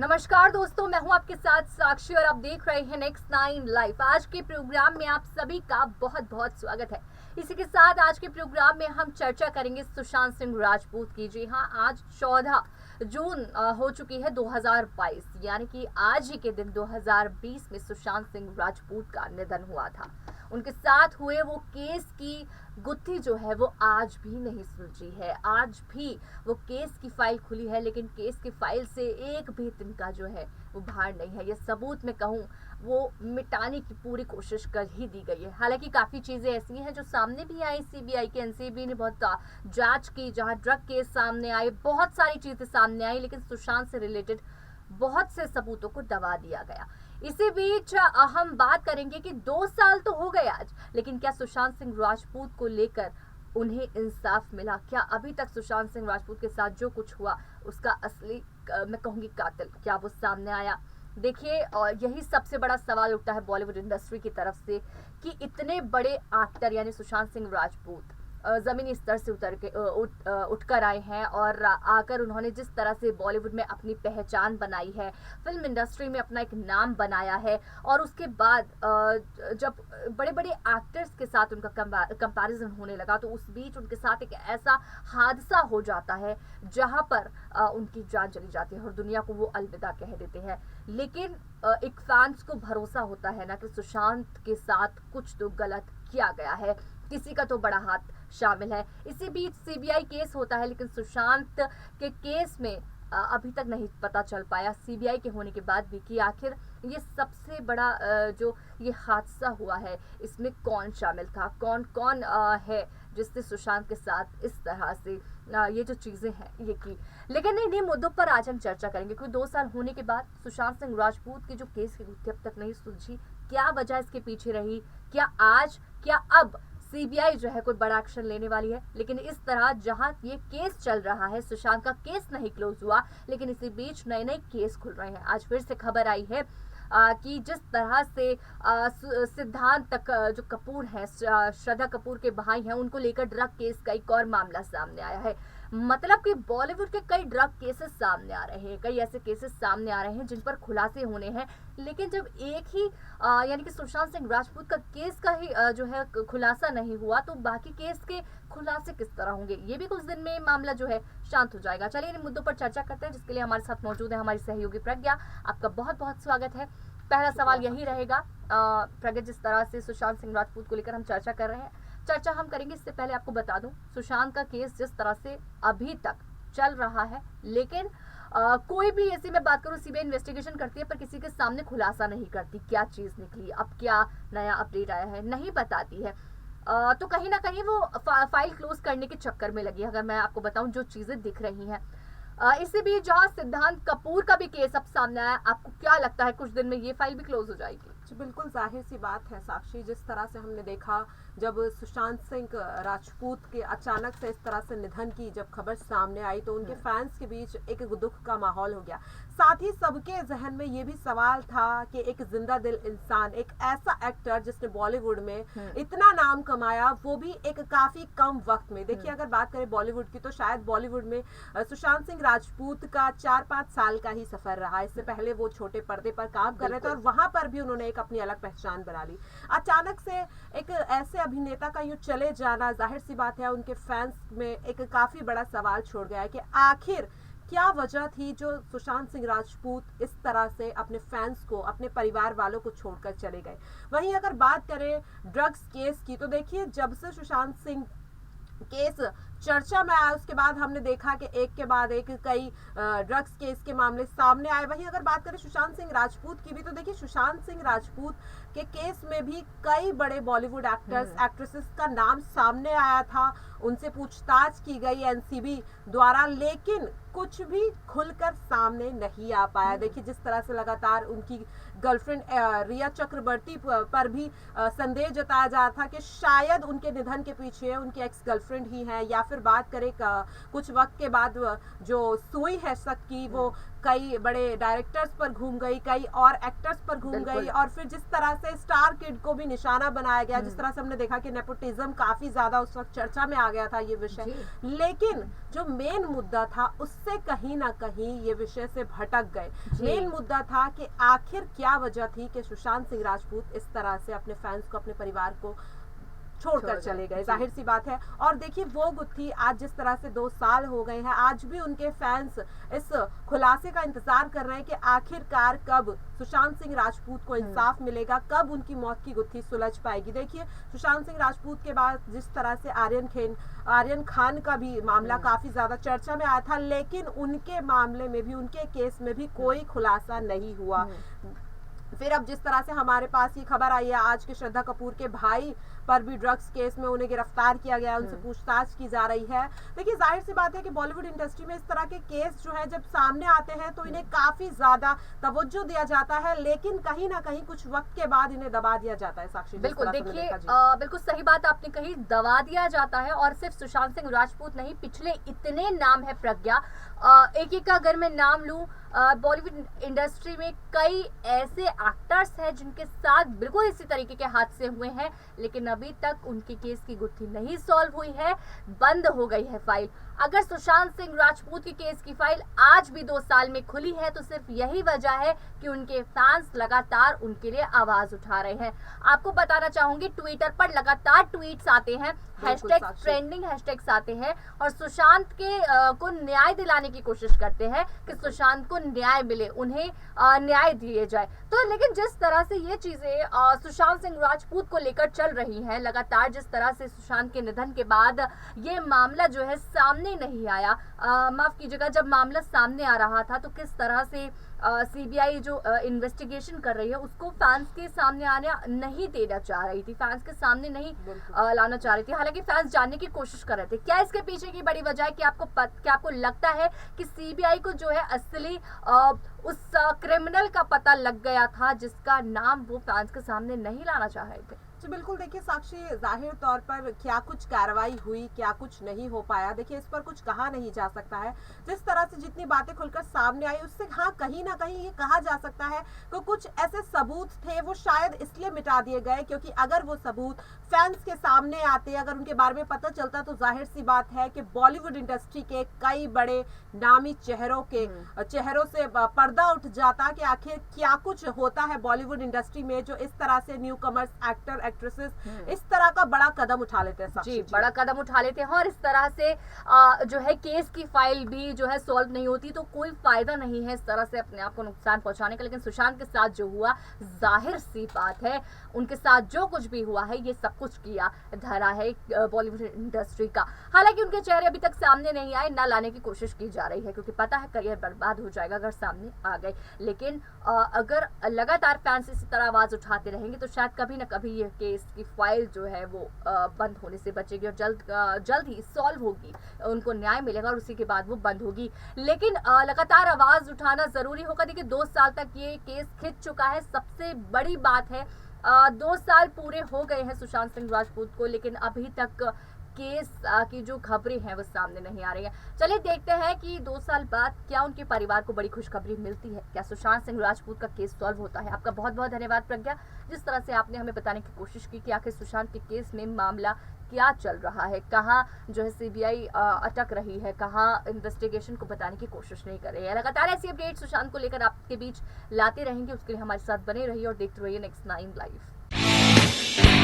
नमस्कार दोस्तों, मैं हूं आपके साथ साक्षी और आप देख रहे हैं नेक्स्ट 9 लाइफ। आज के प्रोग्राम में आप सभी का बहुत बहुत स्वागत है। इसी के साथ आज के प्रोग्राम में हम चर्चा करेंगे सुशांत सिंह राजपूत की। जी हां, आज 14 जून हो चुकी है 2022, यानी कि आज ही के दिन 2020 में सुशांत सिंह राजपूत का निधन हुआ था। उनके साथ हुए वो केस की गुत्थी जो है वो आज भी नहीं सुलझी है। आज भी वो केस की फाइल खुली है, लेकिन केस की फाइल से एक भी तिनका जो है वो बाहर नहीं है। ये सबूत में कहूँ वो मिटाने की पूरी कोशिश कर ही दी गई है। हालांकि काफ़ी चीज़ें ऐसी हैं जो सामने भी आई। सीबीआई के एनसीबी ने बहुत जांच की, जहां ड्रग केस सामने आए, बहुत सारी चीज़ें सामने आई, लेकिन सुशांत से रिलेटेड बहुत से सबूतों को दबा दिया गया। इसी बीच हम बात करेंगे कि 2 साल तो हो गए आज, लेकिन क्या सुशांत सिंह राजपूत को लेकर उन्हें इंसाफ मिला? क्या अभी तक सुशांत सिंह राजपूत के साथ जो कुछ हुआ उसका असली मैं कहूंगी कातिल क्या वो सामने आया? देखिए, यही सबसे बड़ा सवाल उठता है बॉलीवुड इंडस्ट्री की तरफ से कि इतने बड़े एक्टर यानी सुशांत सिंह राजपूत ज़मीनी स्तर से उठकर आए हैं और आकर उन्होंने जिस तरह से बॉलीवुड में अपनी पहचान बनाई है, फिल्म इंडस्ट्री में अपना एक नाम बनाया है, और उसके बाद जब बड़े बड़े एक्टर्स के साथ उनका कंपैरिजन होने लगा तो उस बीच उनके साथ एक ऐसा हादसा हो जाता है जहां पर उनकी जान चली जाती है और दुनिया को वो अलविदा कह देते हैं। लेकिन एक फैंस को भरोसा होता है ना कि सुशांत के साथ कुछ तो गलत किया गया है, किसी का तो बड़ा हाथ शामिल है। इसी बीच सीबीआई केस होता है, लेकिन सुशांत के केस में अभी तक नहीं पता चल पाया सीबीआई के होने के बाद भी कि आखिर ये सबसे बड़ा जो ये हादसा हुआ है इसमें कौन शामिल था, कौन कौन है जिसने सुशांत के साथ इस तरह से ये जो चीज़ें हैं ये की। लेकिन इन्हीं मुद्दों पर आज हम चर्चा करेंगे, क्योंकि 2 साल होने के बाद सुशांत सिंह राजपूत की जो केस की गुत्थी अब तक नहीं सुलझी। क्या वजह इसके पीछे रही? क्या आज, क्या अब सीबीआई जो है कोई बड़ा एक्शन लेने वाली है? लेकिन इस तरह जहां ये केस चल रहा है, सुशांत का केस नहीं क्लोज हुआ, लेकिन इसी बीच नए नए केस खुल रहे हैं। आज फिर से खबर आई है कि जिस तरह से सिद्धांत तक जो कपूर हैं, श्रद्धा कपूर के भाई हैं, उनको लेकर ड्रग केस का एक और मामला सामने आया है। मतलब कि बॉलीवुड के कई ड्रग केसेस सामने आ रहे हैं, कई ऐसे केसेस सामने आ रहे हैं जिन पर खुलासे होने हैं। लेकिन जब एक ही यानी कि सुशांत सिंह राजपूत का केस का ही जो है खुलासा नहीं हुआ, तो बाकी केस के खुलासे किस तरह होंगे? ये भी कुछ दिन में मामला जो है शांत हो जाएगा। चलिए इन मुद्दों पर चर्चा करते हैं, जिसके लिए हमारे साथ मौजूद है हमारी सहयोगी प्रज्ञा। आपका बहुत बहुत स्वागत है। पहला सवाल यही रहेगा प्रज्ञा, जिस तरह से सुशांत सिंह राजपूत को लेकर हम चर्चा कर रहे हैं, चर्चा हम करेंगे। इससे पहले आपको बता दूं, सुशांत का केस जिस तरह से अभी तक चल रहा है, लेकिन कोई भी ऐसी, मैं बात करूं, सीबीआई इन्वेस्टिगेशन करती है पर किसी के सामने खुलासा नहीं करती। क्या चीज निकली, अब क्या नया अपडेट आया है, नहीं बताती है। तो कहीं ना कहीं वो फाइल क्लोज करने के चक्कर में लगी, अगर मैं आपको बताऊं जो चीजें दिख रही हैं। इसी बीच जहां सिद्धांत कपूर का भी केस अब सामने आया, आपको क्या लगता है कुछ दिन में ये फाइल भी क्लोज हो जाएगी? बिल्कुल जाहिर सी बात है साक्षी, जिस तरह से हमने देखा जब सुशांत सिंह राजपूत के अचानक से इस तरह से निधन की जब खबर सामने आई तो उनके फैंस के बीच एक दुख का माहौल हो गया। साथ ही सबके जहन में ये भी सवाल था कि एक जिंदा दिल इंसान, एक ऐसा एक्टर जिसने बॉलीवुड में इतना नाम कमाया, वो भी एक काफी कम वक्त में। देखिए, अगर बात करें बॉलीवुड की तो शायद बॉलीवुड में सुशांत सिंह राजपूत का 4-5 साल का ही सफर रहा। इससे पहले वो छोटे पर्दे पर काम कर रहे थे और वहां पर भी उन्होंने एक अपनी अलग पहचान बना ली। अचानक से एक ऐसे अभिनेता का यूं चले जाना, जाहिर सी बात है उनके फैंस में एक काफी बड़ा सवाल छोड़ गया है कि आखिर क्या वजह थी जो सुशांत सिंह राजपूत इस तरह से अपने फैंस को, अपने परिवार वालों को छोड़कर चले गए। वहीं अगर बात करें ड्रग्स केस की तो देखिए, जब से सुशांत सिंह केस चर्चा में आया उसके बाद हमने देखा कि एक के बाद एक कई ड्रग्स केस के मामले सामने आए। वहीं अगर बात करें सुशांत सिंह राजपूत की भी तो देखिए, सुशांत सिंह राजपूत के केस में भी कई बड़े बॉलीवुड एक्टर्स एक्ट्रेसेस का नाम सामने आया था, उनसे पूछताछ की गई एनसीबी द्वारा, लेकिन कुछ भी खुलकर सामने नहीं आ पाया। देखिए, जिस तरह से लगातार उनकी गर्लफ्रेंड रिया चक्रवर्ती पर भी संदेह जताया जा रहा था कि शायद उनके निधन के पीछे उनकी एक्स गर्लफ्रेंड ही है, या फिर बात करें कुछ वक्त के बाद जो सुई है शक की, वो कई बड़े डायरेक्टर्स पर घूम गई, कई और एक्टर्स पर घूम गई, और फिर जिस तरह से स्टार किड को भी निशाना बनाया गया, जिस तरह से हमने देखा कि नेपोटिज्म काफी ज्यादा उस वक्त चर्चा में आ गया था ये विषय, लेकिन जो मेन मुद्दा था उससे कहीं ना कहीं ये विषय से भटक गए। मेन मुद्दा था कि आखिर क्या वजह थी कि सुशांत सिंह राजपूत इस तरह से अपने फैंस को, अपने परिवार को छोड़कर चले गए। जाहिर सी बात है। और देखिए वो गुत्थी आज जिस तरह से 2 साल हो गए हैं, आज भी उनके फैंस इस खुलासे का इंतजार कर रहे हैं कि आखिरकार कब सुशांत सिंह राजपूत को इंसाफ मिलेगा, कब उनकी मौत की गुत्थी सुलझ पाएगी। देखिए सुशांत सिंह राजपूत के बाद जिस तरह से आर्यन खान का भी मामला काफी ज्यादा चर्चा में आया था, लेकिन उनके मामले में भी, उनके केस में भी कोई खुलासा नहीं हुआ। फिर अब जिस तरह से हमारे पास ये खबर आई है आज के श्रद्धा कपूर के भाई पर भी ड्रग्स केस में उन्हें गिरफ्तार किया गया, उनसे पूछताछ की जा रही है। देखिए जाहिर सी बात है कि बॉलीवुड इंडस्ट्री में इस तरह के केस जो है जब सामने आते हैं तो इन्हें काफी ज्यादा तवज्जो दिया जाता है, लेकिन कहीं ना कहीं कुछ वक्त के बाद इन्हें दबा दिया जाता है। साक्षी, बिल्कुल, देखिए बिल्कुल सही बात आपने कही, दबा दिया जाता है। और सिर्फ सुशांत सिंह राजपूत नहीं, पिछले इतने नाम है प्रज्ञा, एक का अगर मैं नाम लूं, बॉलीवुड इंडस्ट्री में कई ऐसे एक्टर्स हैं जिनके साथ बिल्कुल इसी तरीके के हादसे हुए हैं, लेकिन अभी तक उनके केस की गुत्थी नहीं सॉल्व हुई है, बंद हो गई है फाइल। अगर सुशांत सिंह राजपूत के केस की फाइल आज भी 2 साल में खुली है तो सिर्फ यही वजह है कि उनके फैंस लगातार उनके लिए आवाज उठा रहे हैं। आपको बताना चाहूंगी, ट्विटर पर लगातार ट्वीट्स आते हैं, हैशटैग ट्रेंडिंग हैशटैग्स आते हैं और सुशांत के को न्याय दिलाने की कोशिश करते हैं कि सुशांत को न्याय मिले, उन्हें न्याय दिए जाए। तो लेकिन जिस तरह से ये चीजें सुशांत सिंह राजपूत को लेकर चल रही हैं, लगातार जिस तरह से सुशांत के निधन के बाद ये मामला जो है सामने नहीं आया, माफ कीजिएगा, जब मामला सामने आ रहा था तो किस तरह से सीबीआई जो इन्वेस्टिगेशन कर रही है उसको फैंस के सामने आने नहीं देना चाह रही थी, फैंस के सामने नहीं लाना चाह रही थी। हालांकि फैंस जानने की कोशिश कर रहे थे। क्या इसके पीछे की बड़ी वजह है कि क्या आपको लगता है कि सीबीआई को जो है असली उस क्रिमिनल का पता लग गया था जिसका नाम वो फैंस के सामने नहीं लाना चाह रहे थे? जी बिल्कुल, देखिए साक्षी, जाहिर तौर पर क्या कुछ कार्रवाई हुई, क्या कुछ नहीं हो पाया, देखिए इस पर कुछ कहा नहीं जा सकता है। जिस तरह से जितनी बातें खुलकर सामने आई उससे हाँ कहीं ना कहीं ये कहा जा सकता है कि कुछ ऐसे सबूत थे वो शायद इसलिए मिटा दिए गए क्योंकि अगर वो सबूत फैंस के सामने आते, अगर उनके बारे में पता चलता, तो जाहिर सी बात है कि बॉलीवुड इंडस्ट्री के कई बड़े नामी चेहरों से पर्दा उठ जाता कि आखिर क्या कुछ होता है बॉलीवुड इंडस्ट्री में जो इस तरह से न्यू कमर्स एक्टर एक्ट्रेसेस इस तरह का बड़ा कदम उठा लेते हैं। जी, बड़ा कदम उठा लेते हैं और इस तरह से जो है केस की फाइल भी जो है सॉल्व नहीं होती, तो कोई फायदा नहीं है इस तरह से अपने आप को नुकसान पहुंचाने का। लेकिन सुशांत के साथ जो हुआ, जाहिर सी बात है उनके साथ जो कुछ भी हुआ है ये सब कुछ किया धरा है बॉलीवुड इंडस्ट्री का। हालांकि उनके चेहरे अभी तक सामने नहीं आए, ना लाने की कोशिश की जा रही है क्योंकि पता है करियर बर्बाद हो जाएगा अगर सामने आ गए। लेकिन अगर लगातार फैंस इसी तरह आवाज उठाते रहेंगे तो शायद कभी ना कभी ये केस की फाइल जो है वो बंद होने से बचेगी और जल्द ही सॉल्व होगी, उनको न्याय मिलेगा और उसी के बाद वो बंद होगी। लेकिन लगातार आवाज उठाना जरूरी होगा। देखिए 2 साल तक ये केस खिंच चुका है, सबसे बड़ी बात है 2 साल पूरे हो गए हैं सुशांत सिंह राजपूत को, लेकिन अभी तक केस की जो खबरें हैं वो सामने नहीं आ रही हैं। चलिए देखते हैं कि 2 साल बाद क्या उनके परिवार को बड़ी खुशखबरी मिलती है, क्या सुशांत सिंह राजपूत का केस सॉल्व होता है। आपका बहुत बहुत धन्यवाद प्रज्ञा, जिस तरह से आपने हमें बताने की कोशिश की कि आखिर सुशांत के केस में मामला क्या चल रहा है, कहाँ जो है सीबीआई अटक रही है, कहाँ इन्वेस्टिगेशन को बताने की कोशिश नहीं कर रही है। लगातार ऐसी अपडेट सुशांत को लेकर आपके बीच लाते रहेंगे, उसके लिए हमारे साथ बने रहिए और देखते रहिए नेक्स्ट 9 लाइव।